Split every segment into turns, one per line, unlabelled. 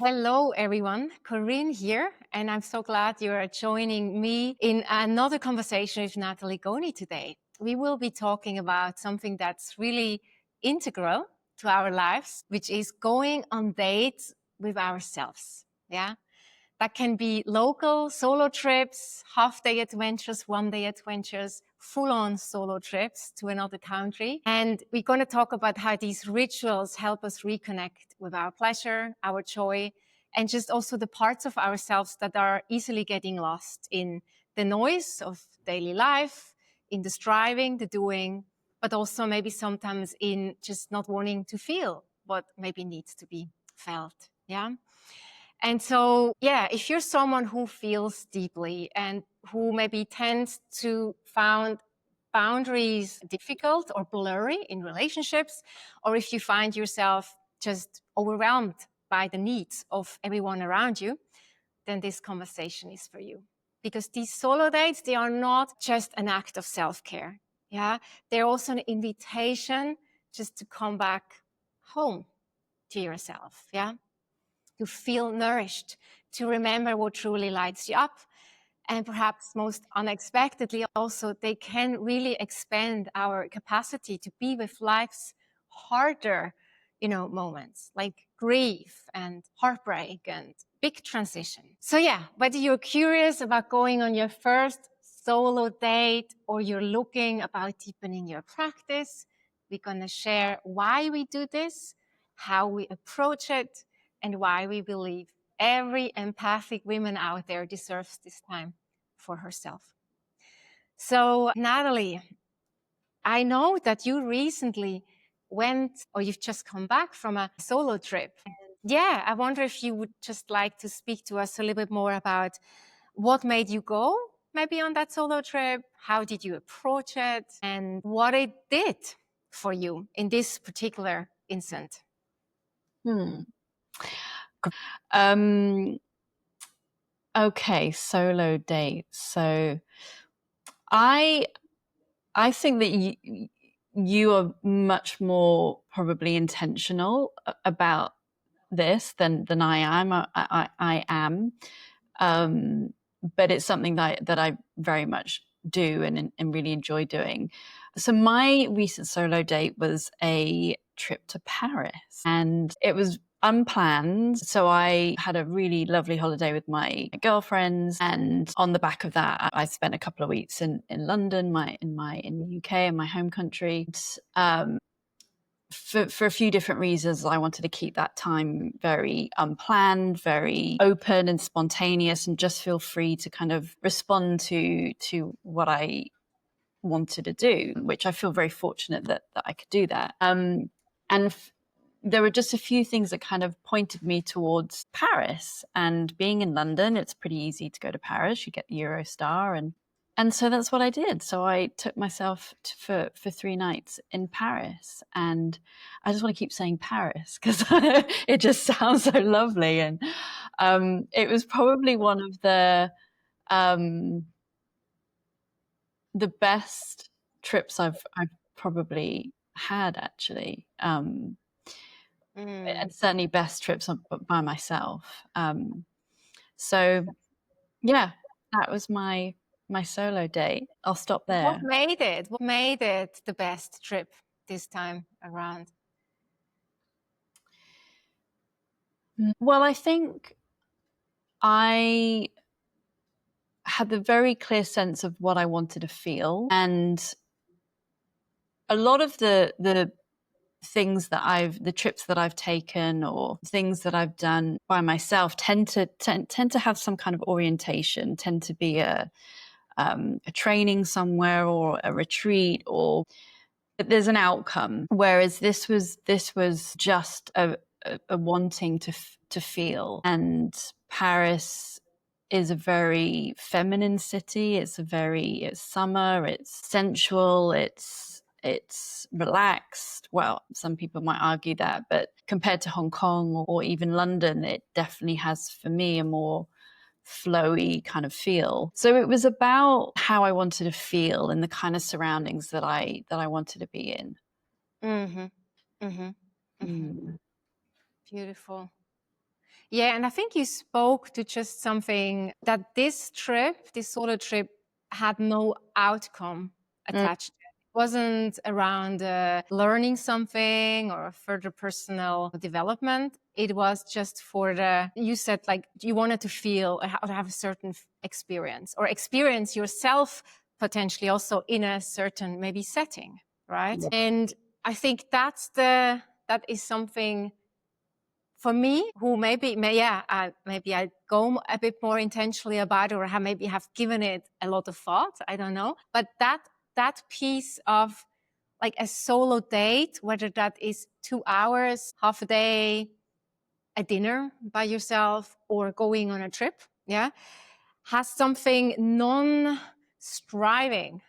Hello, everyone. Corinne here, and I'm so glad you are joining me in another conversation with Natalie Goni today. We will be talking about something that's really integral to our lives, which is going on dates with ourselves. Yeah. That can be local solo trips, half-day adventures, one-day adventures, full-on solo trips to another country. And we're going to talk about how these rituals help us reconnect with our pleasure, our joy, and just also the parts of ourselves that are easily getting lost in the noise of daily life, in the striving, the doing, but also maybe sometimes in just not wanting to feel what maybe needs to be felt. Yeah. And so, yeah, if you're someone who feels deeply and who maybe tends to find boundaries difficult or blurry in relationships, or if you find yourself just overwhelmed by the needs of everyone around you, then this conversation is for you. Because these solo dates, they are not just an act of self-care. Yeah, they're also an invitation just to come back home to yourself. Yeah, to feel nourished, to remember what truly lights you up. And perhaps most unexpectedly also, they can really expand our capacity to be with life's harder, moments like grief and heartbreak and big transition. So yeah, whether you're curious about going on your first solo date or you're looking about deepening your practice, we're going to share why we do this, how we approach it, and why we believe every empathic woman out there deserves this time for herself. So, Natalie, I know that you recently went, or you've just come back from a solo trip. Yeah, I wonder if you would just like to speak to us a little bit more about what made you go maybe on that solo trip, how did you approach it, and what it did for you in this particular instant.
Hmm. Um, okay, solo dates. So I think that you are much more probably intentional about this than I am. I am, but it's something that I very much do and really enjoy doing. So my recent solo date was a trip to Paris, and it was unplanned. So I had a really lovely holiday with my girlfriends, and on the back of that, I spent a couple of weeks in London, in the UK, in my home country. For a few different reasons, I wanted to keep that time very unplanned, very open and spontaneous, and just feel free to kind of respond to what I wanted to do, which I feel very fortunate that I could do that. And there were just a few things that kind of pointed me towards Paris. And being in London, it's pretty easy to go to Paris. You get the Eurostar, and so that's what I did. So I took myself for 3 nights in Paris, and I just want to keep saying Paris because it just sounds so lovely. And it was probably one of the best trips I've probably had, actually. And certainly best trips by myself. So yeah, that was my solo date. I'll stop there.
What made it? What made it the best trip this time around?
Well, I think I had the very clear sense of what I wanted to feel, and a lot of the things that the trips that I've taken or things that I've done by myself tend to have some kind of orientation, tend to be a training somewhere or a retreat, or there's an outcome. Whereas this was just a wanting to feel. And Paris is a very feminine city. It's summer. It's sensual. It's relaxed. Well, some people might argue that, but compared to Hong Kong or even London, it definitely has, for me, a more flowy kind of feel. So it was about how I wanted to feel and the kind of surroundings that I wanted to be in.
Mm-hmm. Mm-hmm. Mm-hmm. Beautiful. Yeah, and I think you spoke to just something that this trip, this solo trip, had no outcome
Mm,
attached to it. It wasn't around learning something or further personal development. It was just for you said like you wanted to feel or have a certain experience or experience yourself potentially also in a certain maybe setting, right?
yeah.
And I think that is something for me, who maybe I go a bit more intentionally about it, or maybe have given it a lot of thought. I don't know, but that piece of like a solo date, whether that is 2 hours, half a day, a dinner by yourself, or going on a trip, yeah, has something non-striving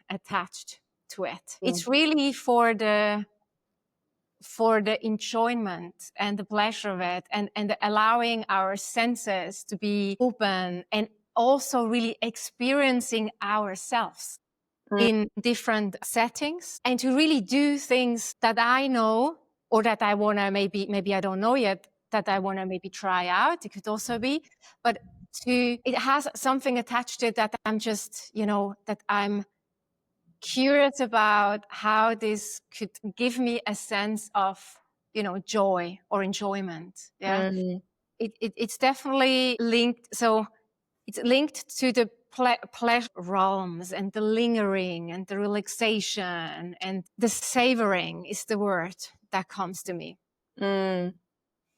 attached to it.
Mm,
It's really for the enjoyment and the pleasure of it, and allowing our senses to be open, and also really experiencing ourselves
mm,
in different settings, and to really do things that I know or that I want to maybe I don't know yet, that I want to maybe try out. It could also be, but it has something attached to it that I'm just, that I'm curious about how this could give me a sense of, joy or enjoyment. Yeah.
mm,
It's definitely linked. So it's linked to the pleasure realms, and the lingering and the relaxation and the savoring is the word that comes to me
mm,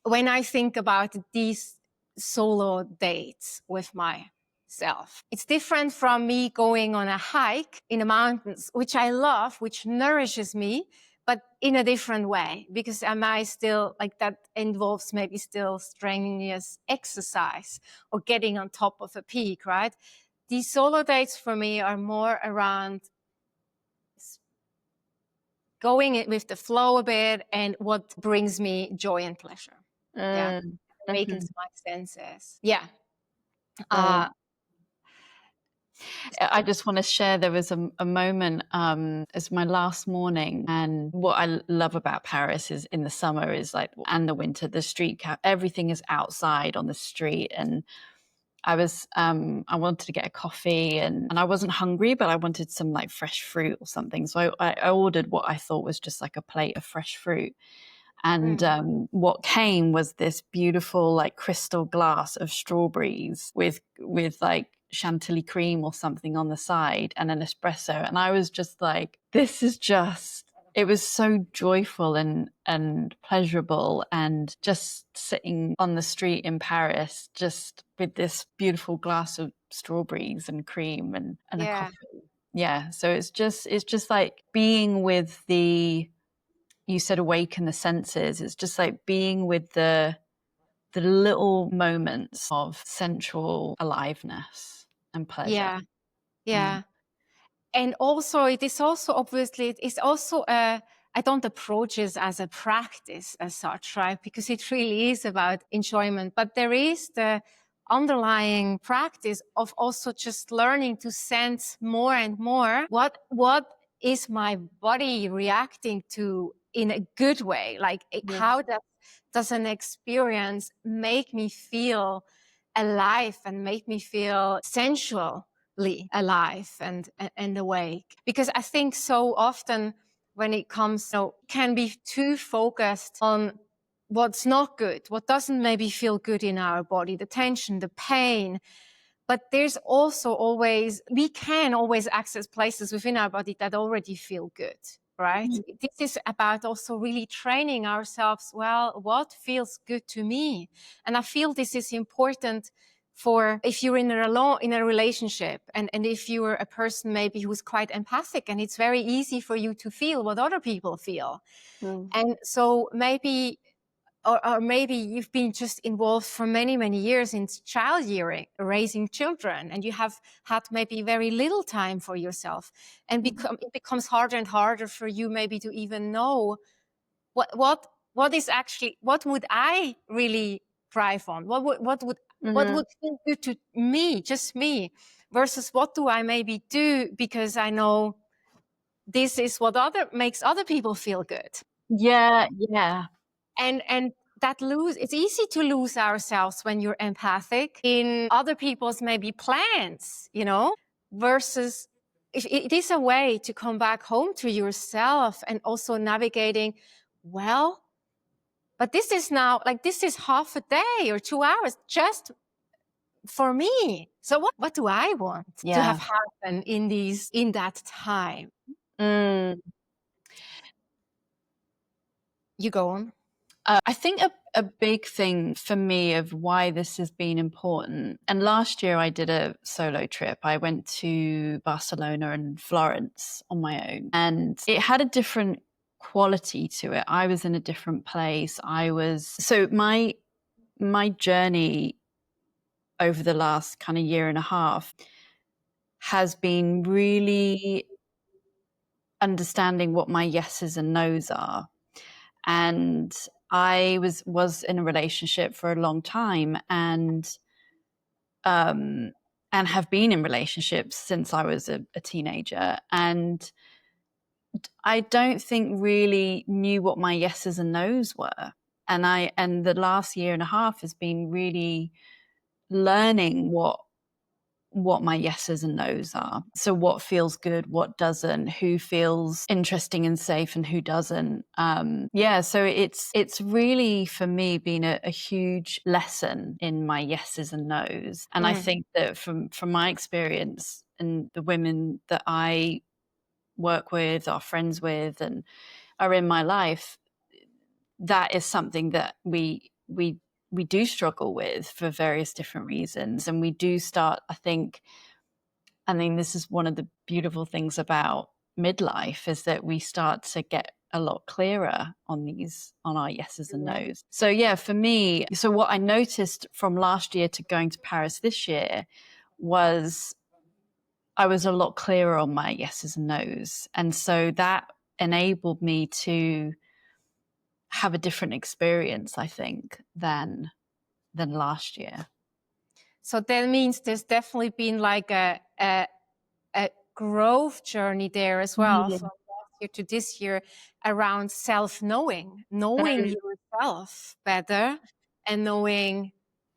when I think about these solo dates with myself. It's different from me going on a hike in the mountains, which I love, which nourishes me, but in a different way, because am I still like that involves maybe still strenuous exercise or getting on top of a peak, right? These solo dates for me are more around going it with the flow a bit and what brings me joy and pleasure. Yeah.
mm,
Awakens
mhm,
my senses. Yeah.
mm.
Uh,
I just want to share there was a moment as my last morning, and what I love about Paris is in the summer is like, and the winter, the everything is outside on the street. And I wanted to get a coffee, and I wasn't hungry, but I wanted some like fresh fruit or something. So I ordered what I thought was just like a plate of fresh fruit. And
mm,
what came was this beautiful, like crystal glass of strawberries with like chantilly cream or something on the side, and an espresso. And I was just like, this is just. It was so joyful and pleasurable, and just sitting on the street in Paris, just with this beautiful glass of strawberries and cream and a
yeah.
coffee. Yeah. So it's just like being with you said awaken the senses. It's just like being with the little moments of sensual aliveness and pleasure.
Yeah.
Mm.
Yeah. And also, it is also obviously, it is also I don't approach it as a practice as such, right? Because it really is about enjoyment. But there is the underlying practice of also just learning to sense more and more what is my body reacting to in a good way. Like
Mm.
how does an experience make me feel alive and make me feel sensual, alive and awake. Because I think so often when it comes, can be too focused on what's not good, what doesn't maybe feel good in our body, the tension, the pain. But there's also we can always access places within our body that already feel good, right?
Mm.
This is about also really training ourselves. Well, what feels good to me? And I feel this is important for if you're in a relationship, and if you're a person maybe who's quite empathic, and it's very easy for you to feel what other people feel.
Mm.
And so maybe or maybe you've been just involved for many, many years in child rearing, raising children, and you have had maybe very little time for yourself. And
Mm.
it becomes harder and harder for you maybe to even know what is actually, what would I really thrive on? What
Mhm.
would feel good to me, just me, versus what do I maybe do because I know this is what makes other people feel good.
Yeah, yeah.
And it's easy to lose ourselves when you're empathic in other people's maybe plans, versus it is a way to come back home to yourself and also navigating, well, but this is now this is half a day or 2 hours just for me. So what do I want to have happen in that time? You go on.
I think a big thing for me of why this has been important, and last year I did a solo trip. I went to Barcelona and Florence on my own, and it had a different quality to it. I was in a different place. So my journey over the last kind of year and a half has been really understanding what my yeses and nos are. And I was in a relationship for a long time, and have been in relationships since I was a teenager, and I don't think really knew what my yeses and nos were. And the last year and a half has been really learning what my yeses and nos are. So what feels good, what doesn't, who feels interesting and safe and who doesn't. So it's really, for me, been a huge lesson in my yeses and nos. And I think that from my experience and the women that I work with, are friends with, and are in my life, that is something that we do struggle with for various different reasons. And we do start, I mean, this is one of the beautiful things about midlife, is that we start to get a lot clearer on our yeses and nos. So yeah, for me, so what I noticed from last year to going to Paris this year was I was a lot clearer on my yeses and nos. And so that enabled me to have a different experience, I think, than last year.
So that means there's definitely been like a growth journey there as well, from last year to this year, around self-knowing, knowing yourself better, and knowing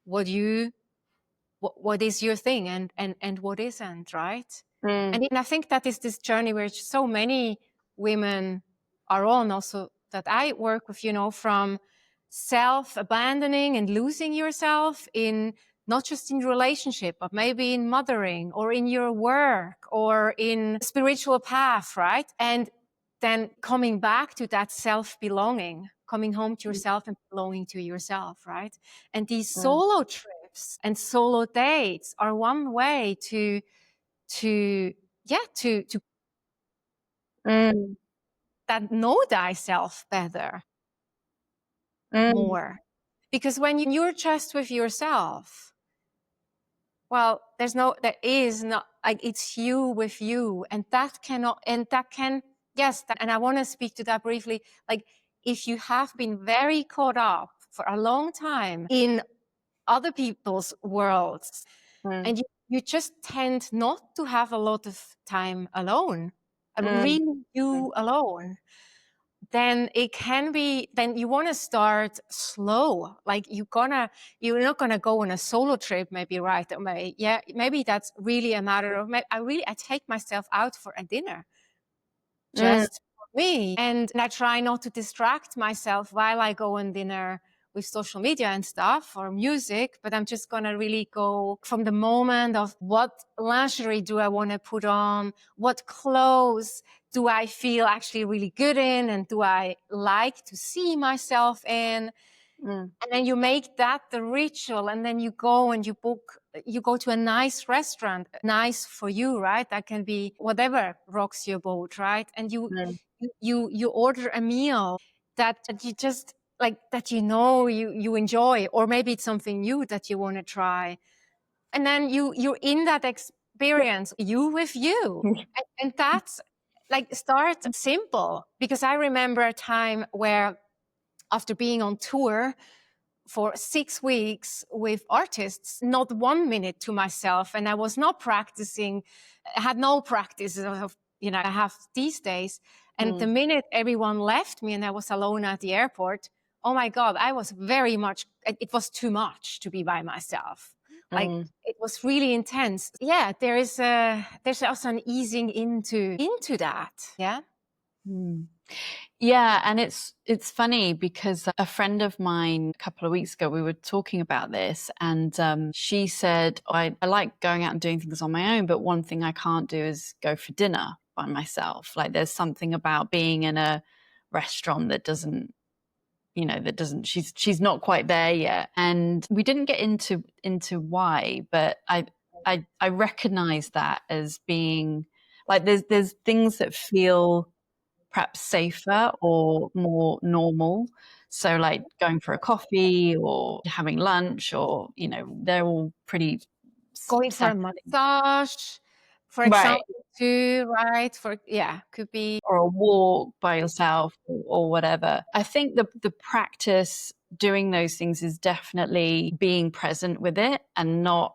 what is your thing and what isn't, right? And I think that is this journey where so many women are on, also that I work with, from self-abandoning and losing yourself in not just in relationship, but maybe in mothering or in your work or in spiritual path, right? And then coming back to that self-belonging, coming home to yourself and belonging to yourself, right? And these solo trips and solo dates are one way to that know thyself better more. Because when you're just with yourself, well, there is not, like, it's you with you, and that cannot, and that can, yes, and I want to speak to that briefly. Like, if you have been very caught up for a long time in other people's worlds, and you just tend not to have a lot of time alone, really you alone, then it can be, then you want to start slow. Like you're not gonna go on a solo trip, maybe, right? Or maybe that's really a matter of, I take myself out for a dinner just for me, and I try not to distract myself while I go on dinner with social media and stuff or music, but I'm just gonna really go from the moment of what lingerie do I want to put on, what clothes do I feel actually really good in, and do I like to see myself in? And then you make that the ritual, and then you go and you go to a nice restaurant, nice for you, right? That can be whatever rocks your boat, right? And you order a meal that you just like, that you enjoy, or maybe it's something new that you want to try. And then you're in that experience, you with you. And that's like, start simple. Because I remember a time where, after being on tour for 6 weeks with artists, not 1 minute to myself, and I was not practicing, I had no practice of, I have these days. And the minute everyone left me and I was alone at the airport, oh my God, I was very much, it was too much to be by myself. Like it was really intense. Yeah, there's also an easing into that. Yeah.
Mm. Yeah, and it's funny because a friend of mine a couple of weeks ago, we were talking about this, and she said, I like going out and doing things on my own, but one thing I can't do is go for dinner by myself. Like there's something about being in a restaurant that doesn't, she's not quite there yet. And we didn't get into why, but I recognize that as being like there's things that feel perhaps safer or more normal. So like going for a coffee or having lunch, or they're all pretty
Going for a
settling.
massage, for
Right.
example, too, right? For, yeah, could be.
Or a walk by yourself, or whatever. I think the practice doing those things is definitely being present with it, and not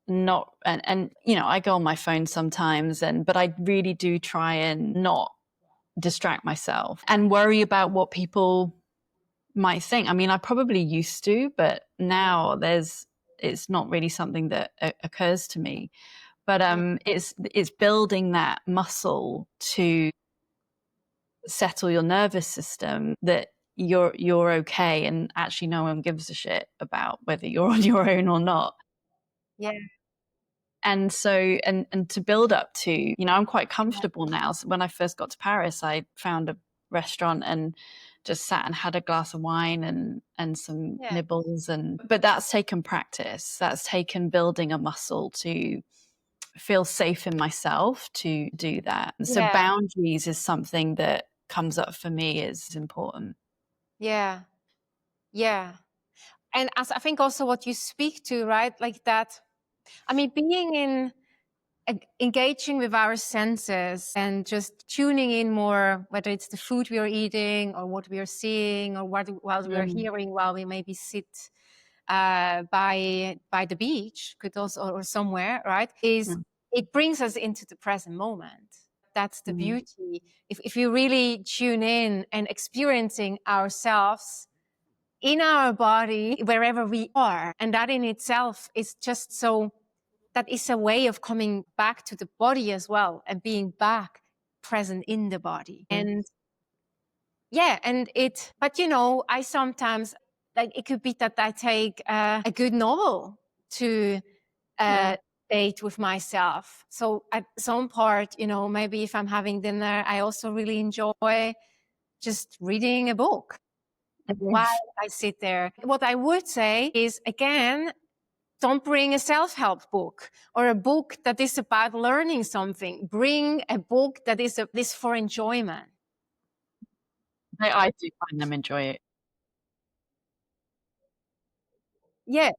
and I go on my phone sometimes, but I really do try and not distract myself and worry about what people might think. I mean, I probably used to, but now it's not really something that occurs to me. But it's building that muscle to settle your nervous system, that you're okay, and actually no one gives a shit about whether you're on your own or not.
Yeah.
And so, and to build up to, I'm quite comfortable now. So when I first got to Paris, I found a restaurant and just sat and had a glass of wine and some
Yeah.
nibbles. But that's taken practice. That's taken building a muscle to feel safe in myself to do that. So
Yeah.
boundaries is something that comes up for me is important.
Yeah. Yeah. And as I think also what you speak to, right? Like that, I mean, being in engaging with our senses and just tuning in more, whether it's the food we are eating or what we are seeing or what we are
Mm,
hearing while we maybe sit by the beach, could also, or somewhere, right? Is
mm,
it brings us into the present moment. That's the
mm,
beauty. If you really tune in and experiencing ourselves in our body wherever we are, and that in itself is just so, that is a way of coming back to the body as well and being back present in the body.
mm.
And yeah, and but I sometimes, like, it could be that I take a good novel to
Yeah.
date with myself. So at some part, maybe if I'm having dinner, I also really enjoy just reading a book while I sit there. What I would say is, again, don't bring a self-help book or a book that is about learning something. Bring a book that is for enjoyment.
I do find them enjoy it.
Yeah,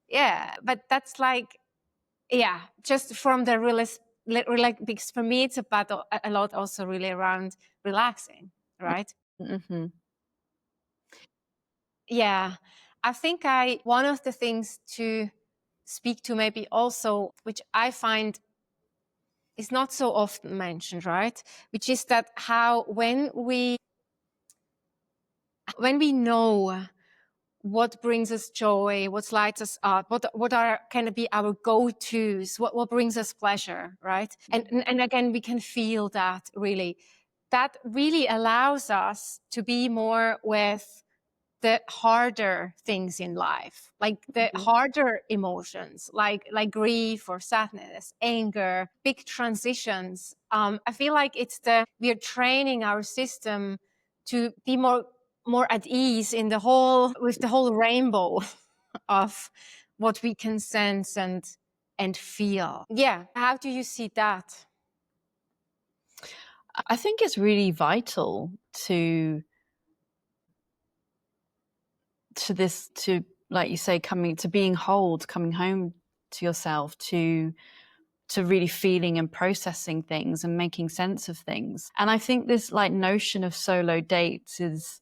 yeah. But that's like, yeah, just from the because for me, it's about a lot also really around relaxing, right?
Mm-hmm.
Yeah. I think one of the things to speak to maybe also, which I find is not so often mentioned, right? Which is that how when we know what brings us joy, what lights us up, what are kind of be our go-tos, what brings us pleasure, right? And again, we can feel that really. That really allows us to be more with the harder things in life, like the harder emotions, like grief or sadness, anger, big transitions. I feel like we are training our system to be more at ease in with the whole rainbow of what we can sense and feel. Yeah. How do you see that?
I think it's really vital to this, to, like you say, coming to being coming home to yourself, to really feeling and processing things and making sense of things. And I think this like notion of solo dates is,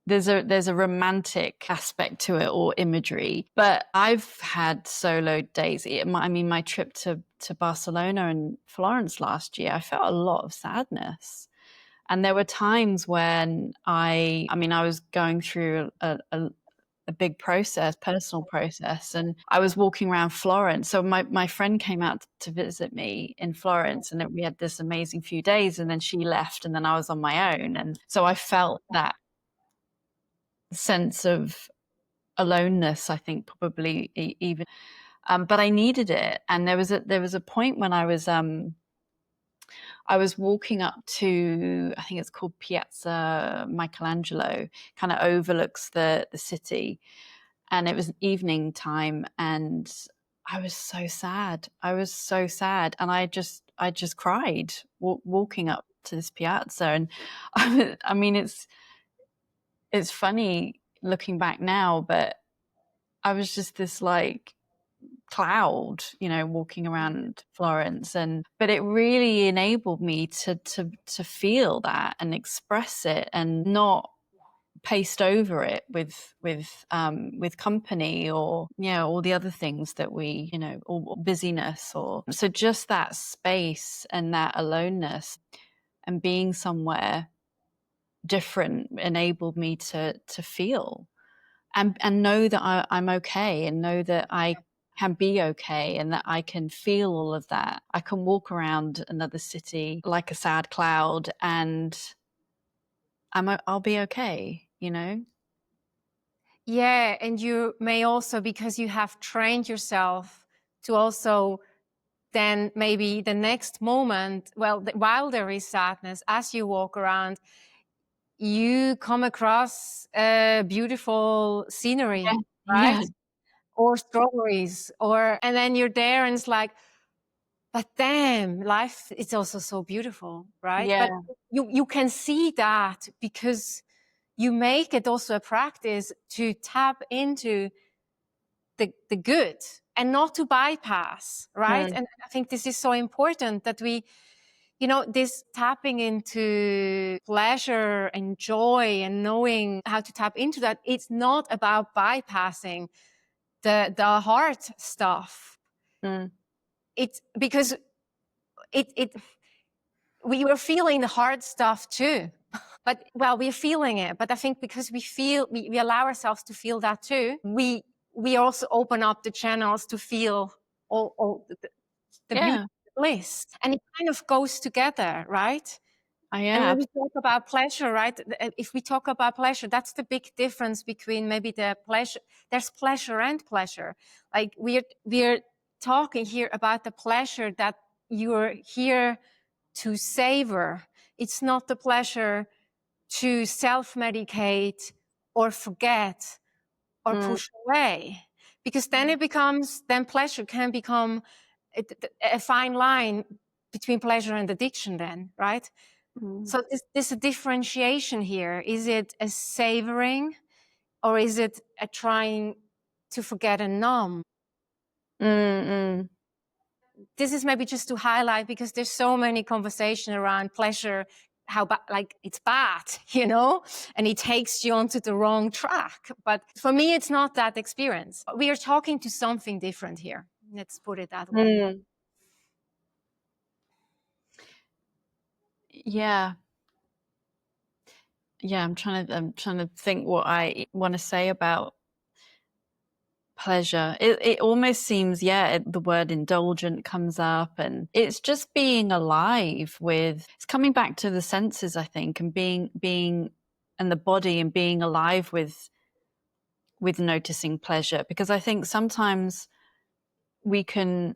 there's a romantic aspect to it, or imagery. But I've had solo days. I mean, my trip to Barcelona and Florence last year, I felt a lot of sadness. And there were times when I was going through a big process, personal process, and I was walking around Florence. So my friend came out to visit me in Florence, and we had this amazing few days, and then she left, and then I was on my own. And so I felt that sense of aloneness, I think probably even, but I needed it. And there was a point when I was walking up to, I think it's called Piazza Michelangelo, kind of overlooks the city. And it was evening time, and I was so sad. I was so sad. And I just cried walking up to this piazza. And I mean, it's funny looking back now, but I was just this like cloud, walking around Florence. But it really enabled me to feel that and express it and not paste over it with company, or all the other things that we, or busyness, or so just that space and that aloneness and being somewhere different enabled me to feel and know that I'm okay, and know that I can be okay, and that I can feel all of that. I can walk around another city like a sad cloud, and I'll be okay.
Yeah, and you may also, because you have trained yourself to also then maybe the next moment, well, while there is sadness, as you walk around, you come across beautiful
Yeah,
scenery, right?
yeah,
Or strawberries, and then you're there and it's like, but damn, life is also so beautiful, right? But
yeah.
you can see that because you make it also a practice to tap into the good and not to bypass, right?
Mm,
And I think this is so important that we, this tapping into pleasure and joy and knowing how to tap into that, it's not about bypassing the hard stuff.
mm,
It's because it we were feeling the hard stuff too. But well, we're feeling it. But I think because we allow ourselves to feel that too, we also open up the channels to feel all the beauty,
yeah.
bliss. And it kind of goes together, right? And
Yeah.
when we talk about pleasure, right? If we talk about pleasure, that's the big difference between maybe the pleasure. There's pleasure and pleasure. Like we're talking here about the pleasure that you're here to savor. It's not the pleasure to self-medicate or forget or
Mm,
push away, because then then pleasure can become a fine line between pleasure and addiction then, right?
mm,
So this a differentiation here. Is it a savoring, or is it a trying to forget and numb?
mm, mm,
This is maybe just to highlight, because there's so many conversation around pleasure, how like it's bad, and it takes you onto the wrong track. But for me, it's not that experience. We are talking to something different here. Let's put it that way.
mm. Yeah. Yeah, I'm trying to think what I want to say about pleasure. It almost seems, the word indulgent comes up, and it's just being alive with, it's coming back to the senses, I think, and being and the body, and being alive with noticing pleasure. Because I think sometimes we can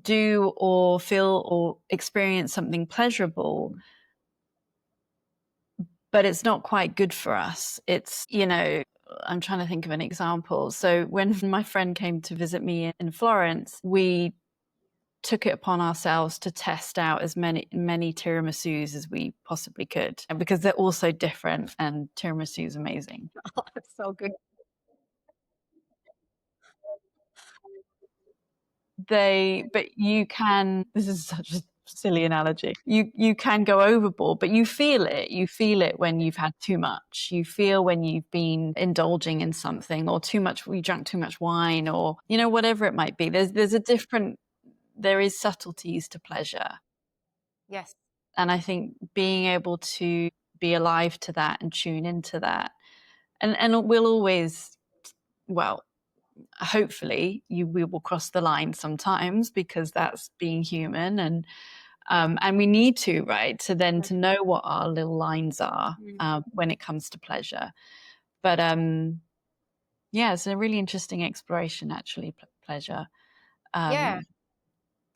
do or feel or experience something pleasurable, but it's not quite good for us. I'm trying to think of an example. So when my friend came to visit me in Florence, we took it upon ourselves to test out as many tiramisus as we possibly could, and because they're all so different, and tiramisu is amazing.
Oh, that's so good.
But you can, this is such a silly analogy. You can go overboard, but you feel it. You feel it when you've had too much. You feel when you've been indulging in something, or you drank too much wine, or whatever it might be. There is subtleties to pleasure.
Yes.
And I think being able to be alive to that and tune into that, and we'll always, well, hopefully we will cross the line sometimes, because that's being human, and we need to, right, to then to know what our little lines are when it comes to pleasure. But yeah, it's a really interesting exploration, actually, pleasure.
Yeah,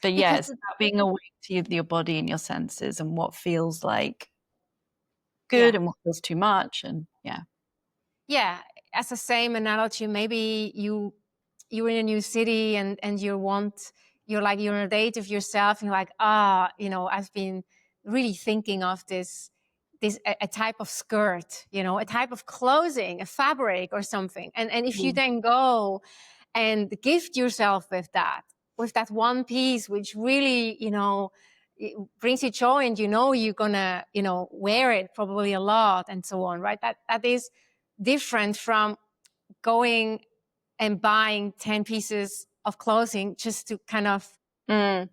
But yeah,
because
it's about being awake to your body and your senses, and what feels like good
yeah,
and what feels too much, and yeah.
yeah, as the same analogy, maybe you're in a new city and you're like you're on a date of yourself and you're like, I've been really thinking of this a type of skirt, a type of clothing, a fabric or something. And if you
Mm.
then go and gift yourself with that one piece which really, it brings you joy, and you're gonna, wear it probably a lot and so on, right? That is different from going and buying 10 pieces of clothing just to kind of,
Mm.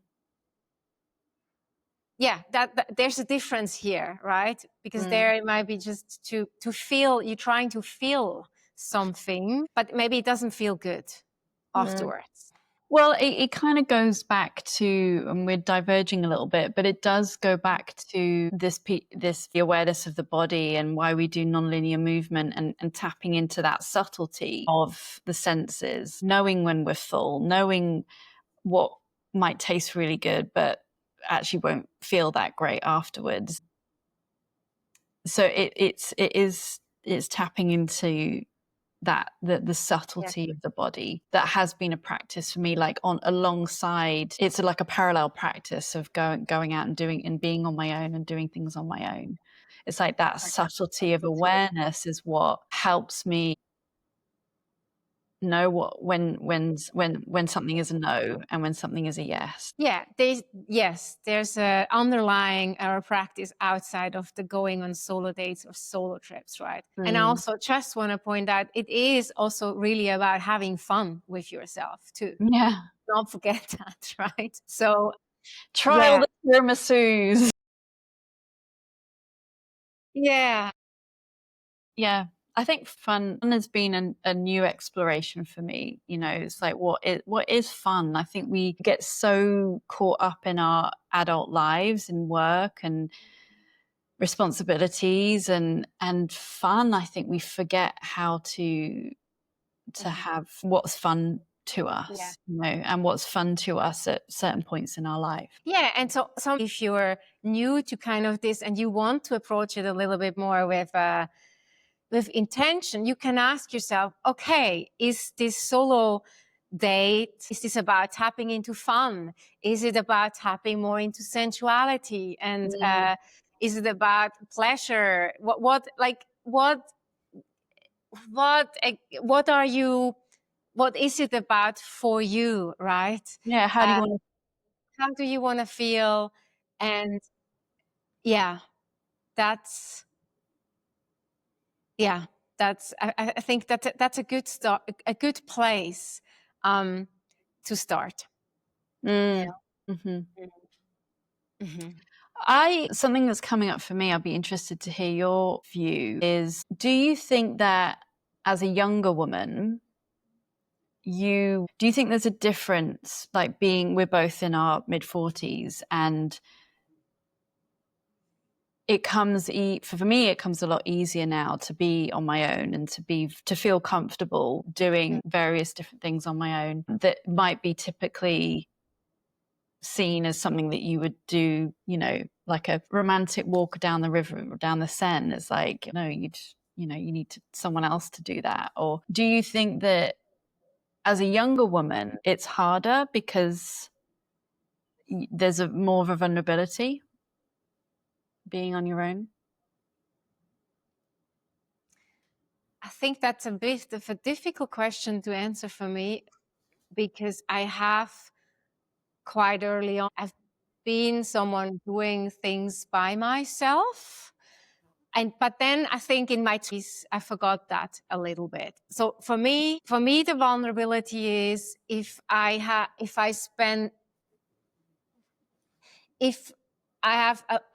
yeah, that there's a difference here, right? Because
Mm.
there it might be just to feel, you're trying to feel something, but maybe it doesn't feel good
Mm.
afterwards.
Well, it kind of goes back to, and we're diverging a little bit, but it does go back to this the awareness of the body, and why we do nonlinear movement, and tapping into that subtlety of the senses, knowing when we're full, knowing what might taste really good, but actually won't feel that great afterwards. So it's tapping into that, the
Yeah.
subtlety of the body. That has been a practice for me, like on alongside, it's like a parallel practice of going out and doing and being on my own and doing things on my own. It's like that subtlety of awareness is what helps me know what when something is a no and when something is a yes.
Yeah, there's a underlying practice outside of the going on solo dates or solo trips, right? And I
Mm.
also just want to point out it is also really about having fun with yourself too.
Yeah.
Don't forget that, right? So
Try all
yeah,
the tiramisus.
yeah,
Yeah. I think fun has been a new exploration for me. It's like, what is fun? I think we get so caught up in our adult lives and work and responsibilities and fun. I think we forget how to
mhm,
have what's fun to
yeah.
us, and what's fun to us at certain points in our life.
Yeah, and so if you're new to kind of this and you want to approach it a little bit more with intention, you can ask yourself, okay, is this solo date, is this about tapping into fun? Is it about tapping more into sensuality? And
Mm.
is it about pleasure? What are you, what is it about for you, right?
Yeah. How do you
Uh,
want
how do you want to feel? And yeah, that's, yeah, I think that's a good start, a good place um, to start.
to? Hmm.
Mhm.
I something that's coming up for me, I'd be interested to hear your view, is do you think that as a younger woman, do you think there's a difference, like we're both in our mid 40s, and for me it comes a lot easier now to be on my own and to feel comfortable doing various different things on my own that might be typically seen as something that you would do, like a romantic walk down the river or down the Seine. It's like, no, you need someone else to do that. Or do you think that as a younger woman, it's harder because there's more of a vulnerability being on your own?
I think that's a bit of a difficult question to answer for me because I have quite early on, I've been someone doing things by myself. But then I think in my 20s, I forgot that a little bit. So for me, the vulnerability is if I spend, if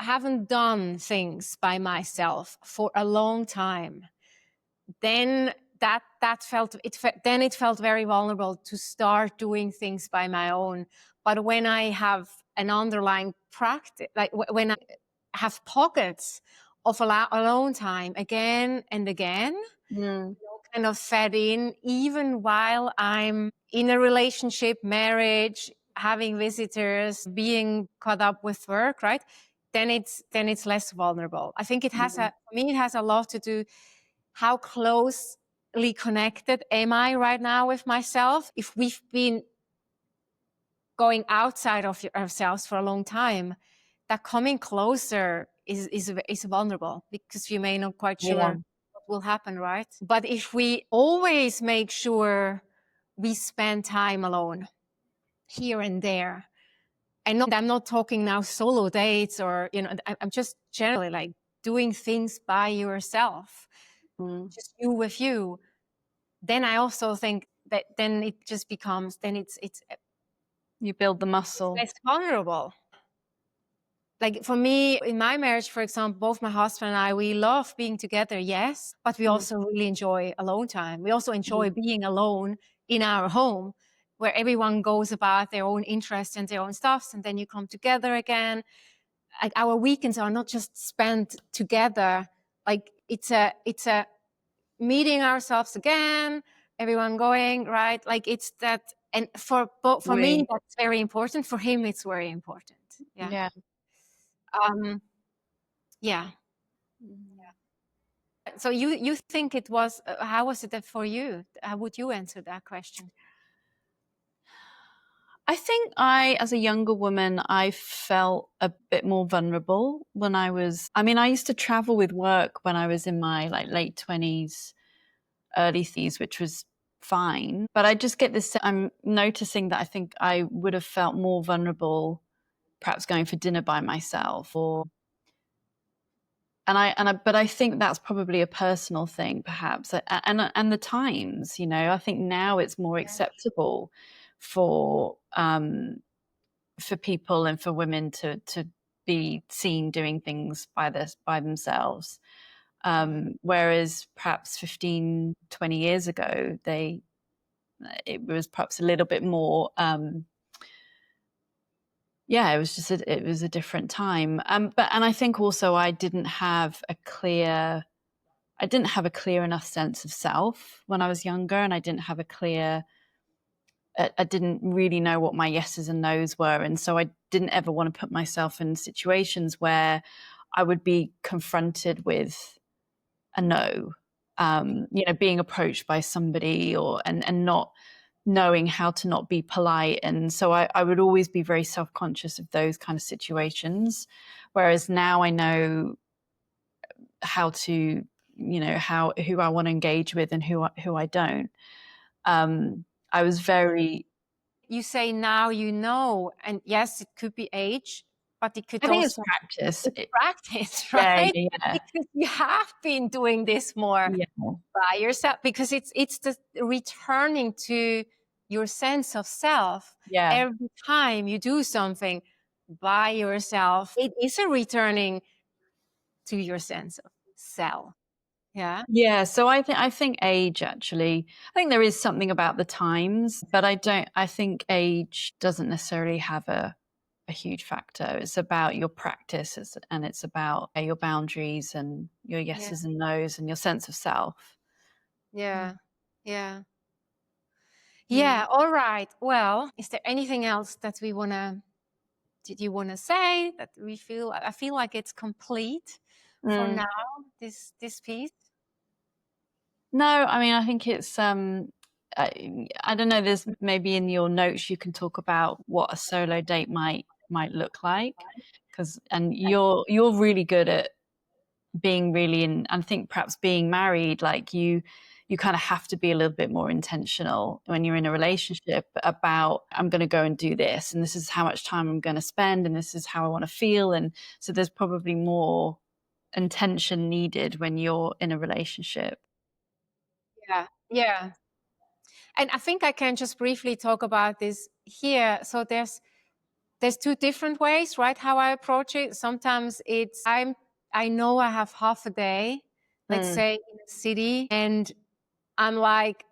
haven't done things by myself for a long time, then that felt then it felt very vulnerable to start doing things by my own. But when I have an underlying practice, like when I have pockets of alone time again and again,
Mm.
kind of fed in, even while I'm in a relationship, marriage, having visitors, being caught up with work, right? Then it's less vulnerable. I think it has
Mm.
for me, it has a lot to do how closely connected am I right now with myself. If we've been going outside of ourselves for a long time, that coming closer is vulnerable because you may not quite
Yeah.
sure what will happen, right? But if we always make sure we spend time alone here and there, and I'm not talking now solo dates or, I'm just generally like doing things by yourself,
Mm.
just you with you, then I also think that then it just becomes, then
You build the
it's
muscle.
less vulnerable. Like for me, in my marriage, for example, both my husband and I, we love being together, yes, but we
Mm.
also really enjoy alone time. We also enjoy
Mm.
being alone in our home where everyone goes about their own interests and their own stuffs, and then you come together again. Like our weekends are not just spent together. Like it's a meeting ourselves again, everyone going, right? Like it's that, and for me,
We.
that's very important. For him, it's very important. Yeah.
Yeah.
Um, yeah.
Mm.
So you think it was, how was it for you? How would you answer that question?
I think as a younger woman, I felt a bit more vulnerable when I used to travel with work when I was in my like late 20s, early 30s, which was fine. But I just get this, I'm noticing that I think I would have felt more vulnerable perhaps going for dinner by myself or but I think that's probably a personal thing, perhaps, and the times, I think now it's more acceptable for for people and for women to be seen doing things by themselves. Whereas perhaps 15, 20 years ago, it was perhaps a little bit more. Yeah, it was a different time. And I think also I didn't have a clear enough sense of self when I was younger, and I didn't really know what my yeses and nos were. And so I didn't ever want to put myself in situations where I would be confronted with a no, being approached by somebody and not knowing how to not be polite. And so I would always be very self-conscious of those kind of situations. Whereas now I know how to, who I want to engage with and who I don't. I was very,
You say now you know, and yes, it could be age, but it could
I think it's
also
practice.
be practice,
Yeah,
right?
yeah, yeah.
Because you have been doing this more
Yeah.
by yourself, because it's the returning to your sense of self
Yeah.
every time you do something by yourself. It is a returning to your sense of self. Yeah.
Yeah, so I think age actually. I think there is something about the times, but I think age doesn't necessarily have a huge factor. It's about your practice and it's about your boundaries and your
Yeah.
yeses and nos and your sense of self.
Yeah. Yeah.
Mm.
Yeah. All right. Well, is there anything else that did you want to say that I feel like it's complete for
Mm.
now, this piece?
No, I mean, I think it's I don't know, there's maybe in your notes you can talk about what a solo date might look like, because and you're really good at being really in, I think perhaps being married, like you kind of have to be a little bit more intentional when you're in a relationship about, I'm going to go and do this, and this is how much time I'm going to spend, and this is how I want to feel. And so there's probably more intention needed when you're in a relationship.
Yeah. Yeah. And I think I can just briefly talk about this here. So there's two different ways, right? How I approach it. Sometimes I know I have half a day, let's say in a city, and I'm like,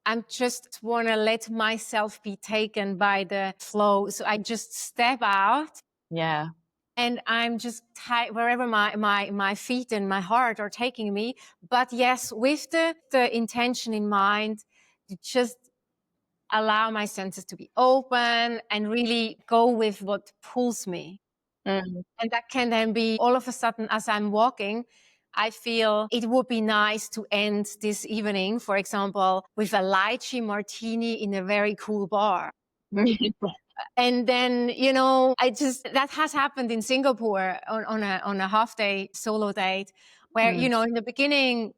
I'm just want to let myself be taken by the flow. So I just step out.
Yeah.
And I'm just wherever my feet and my heart are taking me. But yes, with the intention in mind to just allow my senses to be open and really go with what pulls me.
Mm.
And that can then be all of a sudden as I'm walking, I feel it would be nice to end this evening, for example, with a lychee martini in a very cool bar. And then, that has happened in Singapore on a half day solo date where,
Mm.
in the beginning,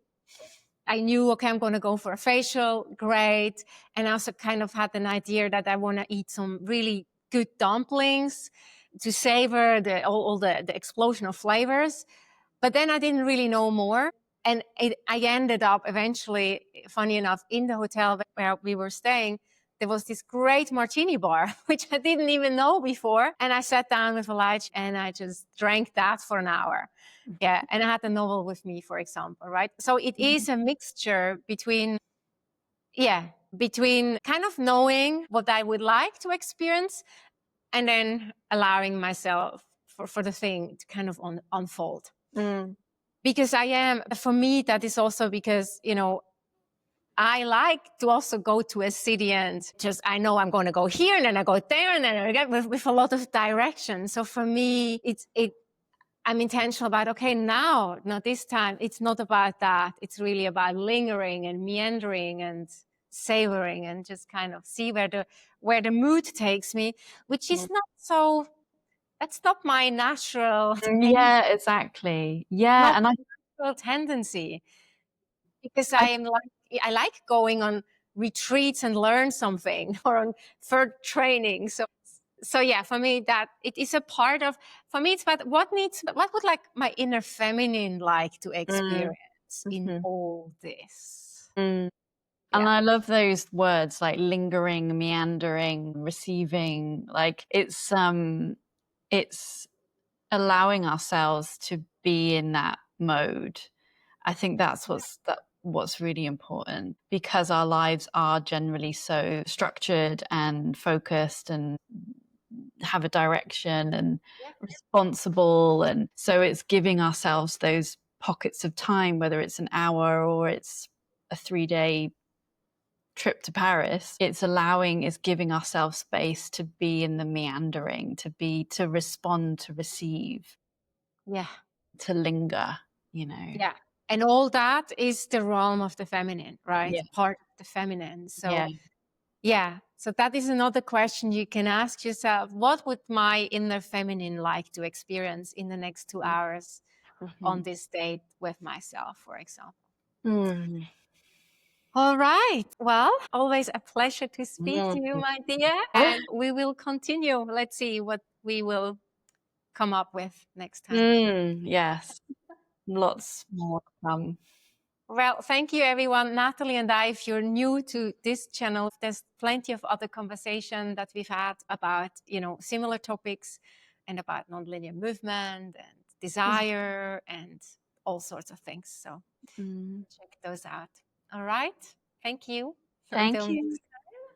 I knew, okay, I'm going to go for a facial. Great. And I also kind of had an idea that I want to eat some really good dumplings to savor all the explosion of flavors. But then I didn't really know more. And I ended up eventually, funny enough, in the hotel where we were staying, there was this great martini bar, which I didn't even know before. And I sat down with a lunch and I just drank that for an hour. Yeah. And I had the novel with me, for example, right? So it is a mixture between kind of knowing what I would like to experience and then allowing myself for the thing to kind of unfold.
Mm.
Because for me, that is also because, I like to also go to a city and just, I know I'm going to go here and then I go there and then I get with a lot of direction. So for me, I'm intentional about, okay, not this time. It's not about that. It's really about lingering and meandering and savoring and just kind of see where the mood takes me, which is that's not my natural,
Yeah, exactly. Yeah,
not
and
my natural tendency. Because
I
I like going on retreats and learn something or on further training. So yeah, for me that it is a part of, for me it's about what would like my inner feminine like to
mm,
experience in
mhm,
all this.
mm. And
Yeah.
I love those words like lingering, meandering, receiving. Like it's allowing ourselves to be in that mode. I think that's what's really important because our lives are generally so structured and focused and have a direction and
Yeah.
responsible. And so it's giving ourselves those pockets of time, whether it's an hour or it's a 3-day trip to Paris. It's giving ourselves space to be in the meandering, to respond, to receive,
Yeah.
to linger, you know.
Yeah. And all that is the realm of the feminine, right?
Yeah.
Part of the feminine.
Yeah.
So yeah. So that is another question you can ask yourself. What would my inner feminine like to experience in the next 2 hours on
Mhm.
this date with myself, for example?
Mm.
All right. Well, always a pleasure to speak to you,
Mhm.
my dear. And we will continue. Let's see what we will come up with next time.
Yes. Lots more to come.
Well, thank you, everyone. Natalie and I, if you're new to this channel, there's plenty of other conversation that we've had about, similar topics and about nonlinear movement and desire and all sorts of things. So
Mm.
check those out. All right. Thank you.
Thank
Until
you.
next